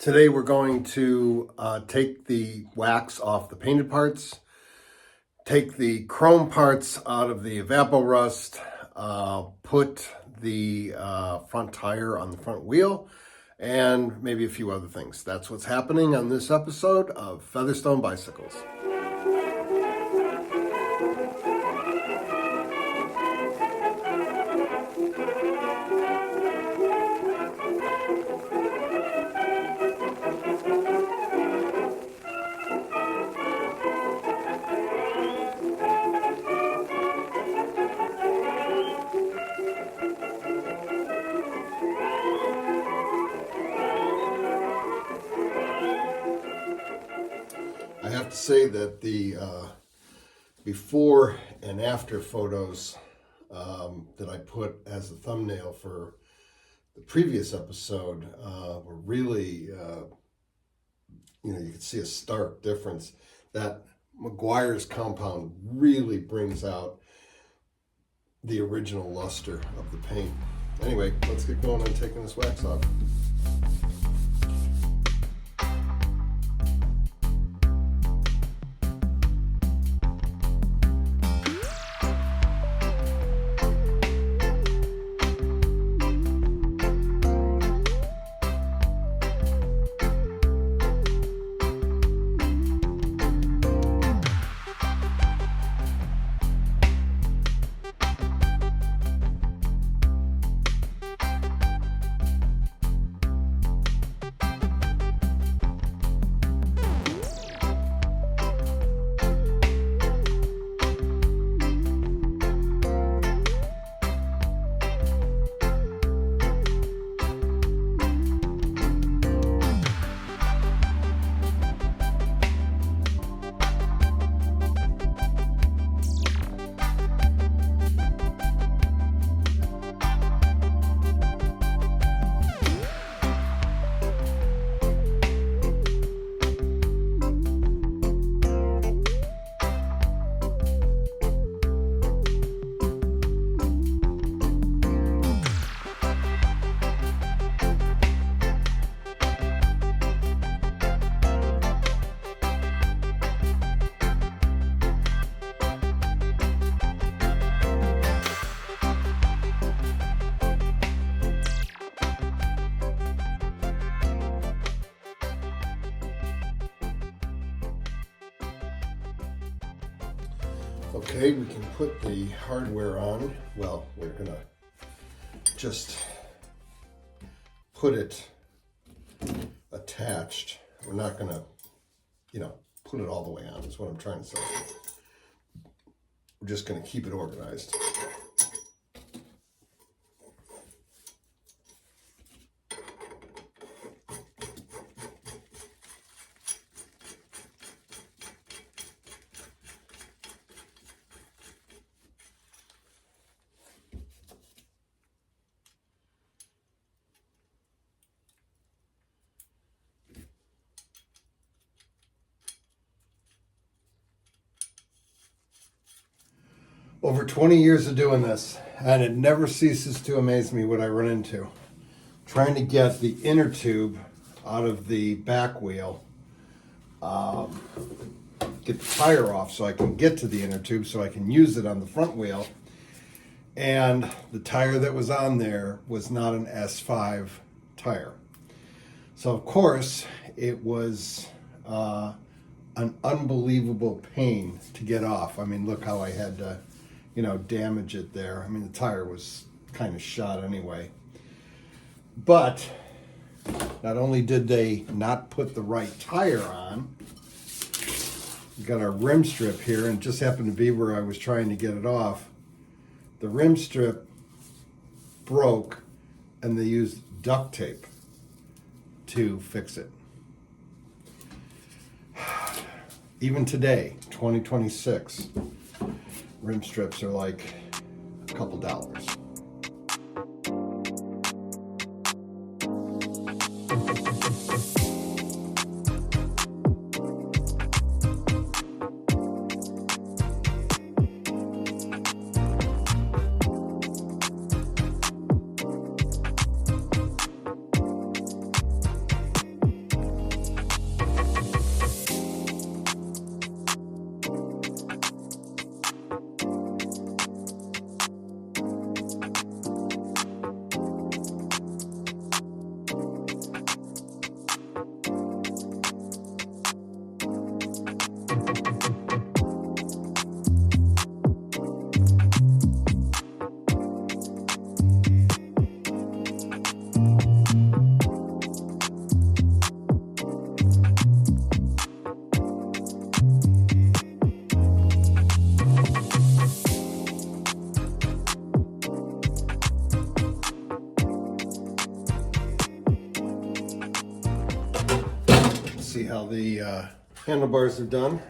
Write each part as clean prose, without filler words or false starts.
Today we're going to take the wax off the painted parts, take the chrome parts out of the evaporust, put the front tire on the front wheel, and maybe a few other things. That's what's happening on this episode of Featherstone Bicycles. I have to say that the before and after photos that I put as a thumbnail for the previous episode were really, you can see a stark difference. That McGuire's compound really brings out the original luster of the paint. Anyway, let's get going on taking this wax off. Okay, we can put the hardware on. Well, we're gonna just put it attached. We're not gonna, put it all the way on, is what I'm trying to say. We're just gonna keep it organized. Over 20 years of doing this, and it never ceases to amaze me what I run into. Trying to get the inner tube out of the back wheel, get the tire off so I can get to the inner tube so I can use it on the front wheel. And the tire that was on there was not an S5 tire. So of course, it was an unbelievable pain to get off. I mean, look how I had to damage it there. I mean, the tire was kind of shot anyway. But not only did they not put the right tire on, we got our rim strip here, and it just happened to be where I was trying to get it off. The rim strip broke, and they used duct tape to fix it. Even today, 2026, rim strips are like a couple dollars. see how the handlebars are done.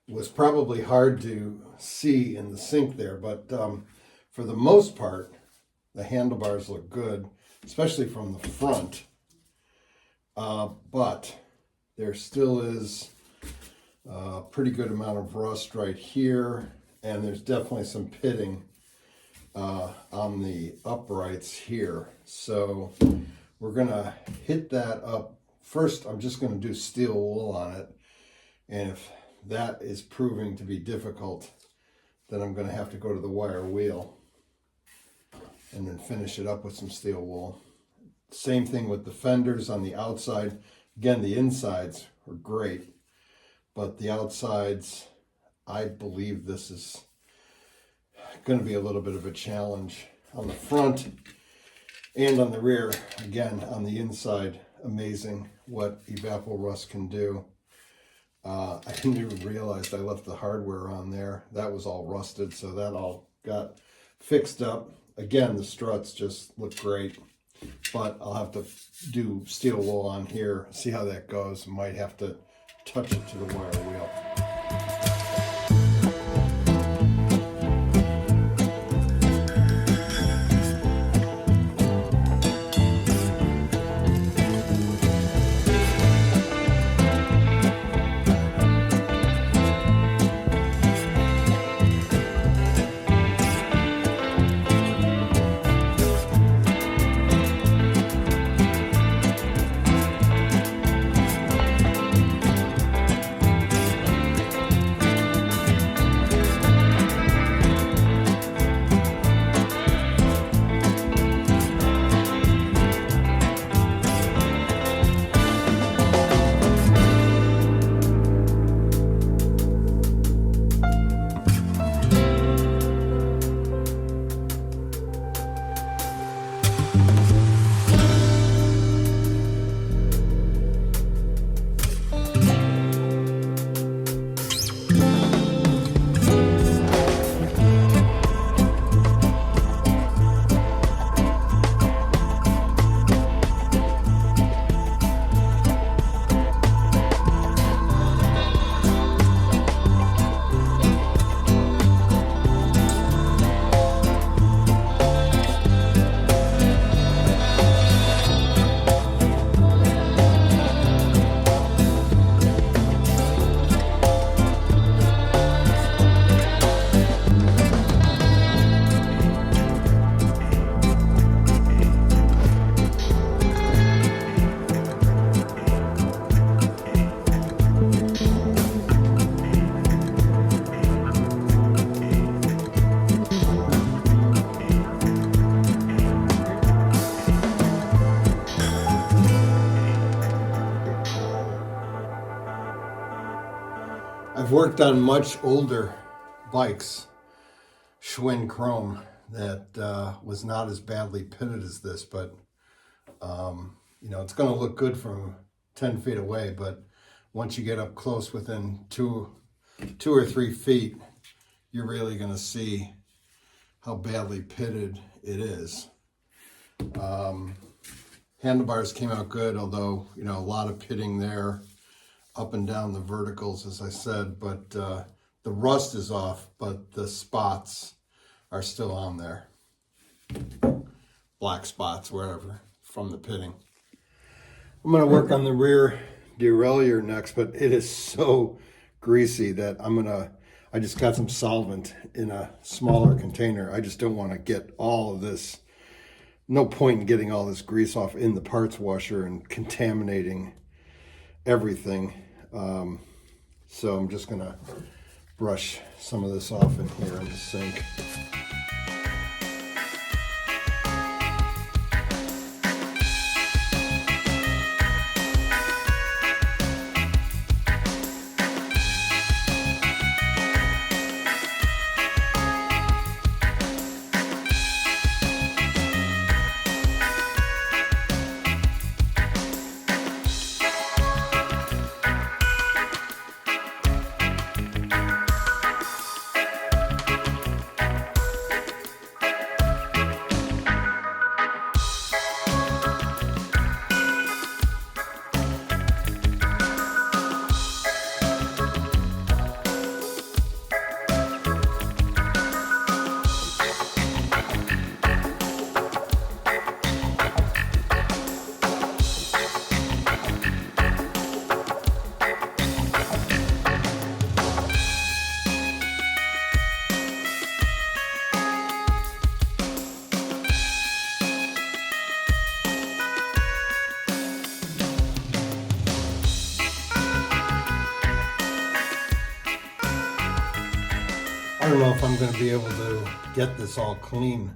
It was probably hard to see in the sink there, but for the most part, the handlebars look good, especially from the front. But there still is a pretty good amount of rust right here, and there's definitely some pitting on the uprights here. So we're gonna hit that up. First, I'm just gonna do steel wool on it, and if that is proving to be difficult, then I'm gonna have to go to the wire wheel and then finish it up with some steel wool. Same thing with the fenders on the outside. Again, the insides are great, but the outsides, I believe this is going to be a little bit of a challenge. On the front and on the rear, again, on the inside, amazing what Evapor-Rust can do. I didn't even realize I left the hardware on there. That was all rusted, so that all got fixed up. Again, the struts just look great, but I'll have to do steel wool on here, see how that goes. Might have to touch it to the wire wheel. I've worked on much older bikes, Schwinn Chrome, that was not as badly pitted as this, but you know, it's going to look good from 10 feet away, but once you get up close within two or 3 feet, you're really going to see how badly pitted it is. Handlebars came out good, although, you know, a lot of pitting there, up and down the verticals, as I said, but the rust is off, but the spots are still on there. Black spots, wherever, from the pitting. I'm going to work on the rear derailleur next, but it is so greasy that I just got some solvent in a smaller container. I just don't want to get all of this. No point in getting all this grease off in the parts washer and contaminating everything. So I'm just going to brush some of this off in here in the sink. I don't know if I'm going to be able to get this all clean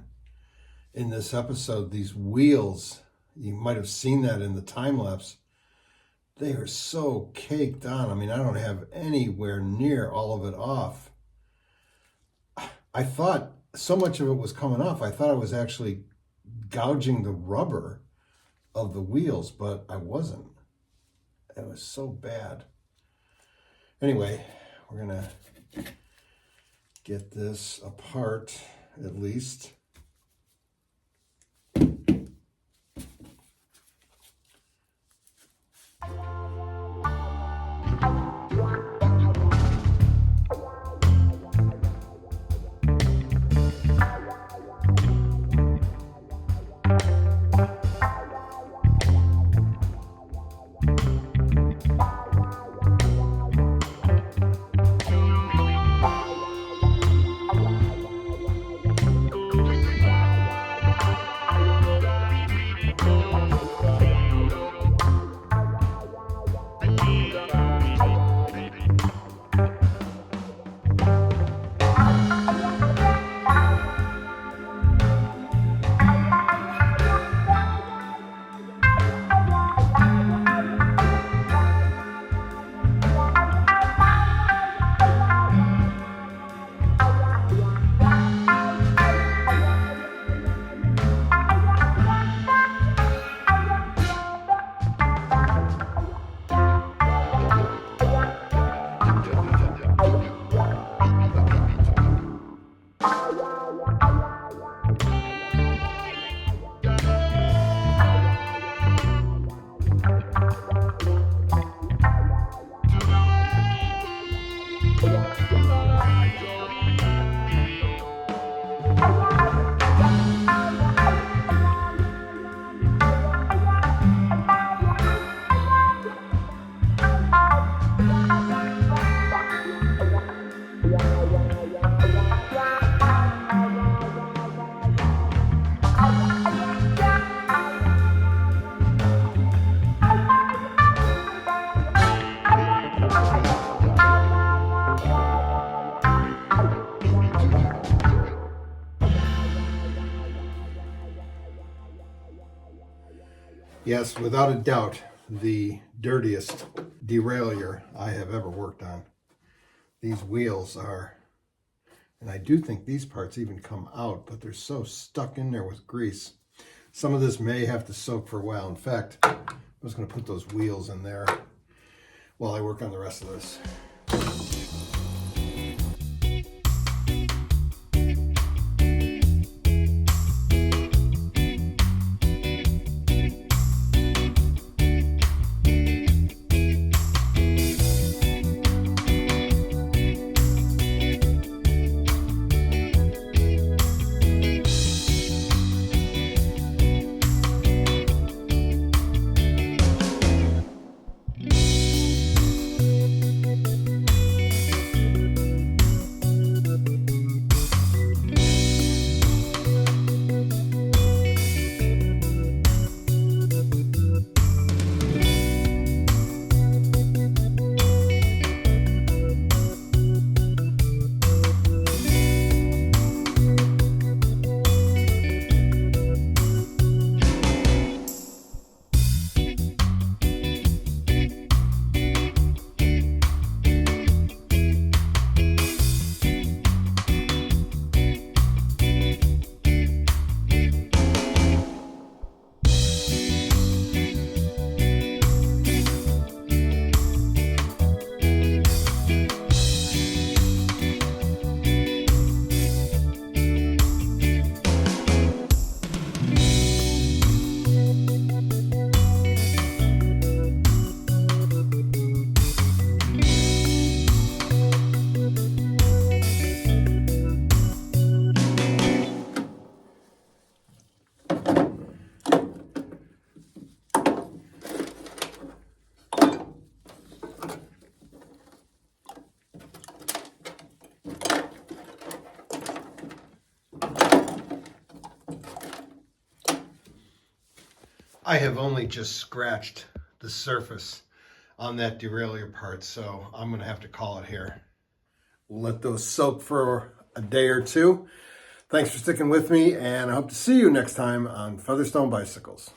in this episode. These wheels, you might have seen that in the time lapse. They are so caked on. I mean, I don't have anywhere near all of it off. I thought so much of it was coming off. I thought I was actually gouging the rubber of the wheels, but I wasn't. It was so bad. Anyway, we're going to get this apart at least. Yes, without a doubt, the dirtiest derailleur I have ever worked on. These wheels are, and I do think these parts even come out, but they're so stuck in there with grease. Some of this may have to soak for a while. In fact, I'm just going to put those wheels in there while I work on the rest of this. I have only just scratched the surface on that derailleur part, so I'm going to have to call it here. We'll let those soak for a day or two. Thanks for sticking with me, and I hope to see you next time on Featherstone Bicycles.